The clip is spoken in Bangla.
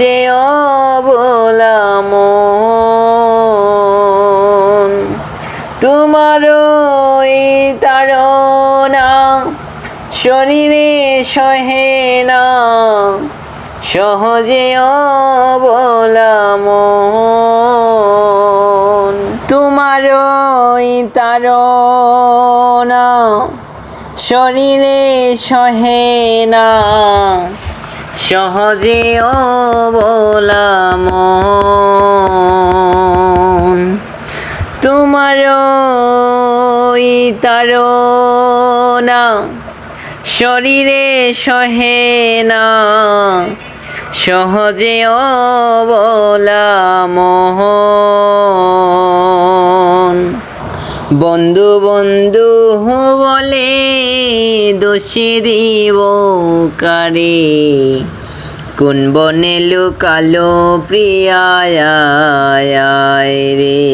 যে অবলা মন, তোমারও এই তাড়না শরীরে সহে না, সহজে অবলা মন। তোমারও এই তাড়না শরীরে সহে না, সহজে অবলা মন। তোমারও এই তাড়না শরীরে সহে না, সহজে অবলা মন। বন্ধু বন্ধু বলে দোষী দিব কারে, কোন বনে লুকালো প্রিয়ায় রে।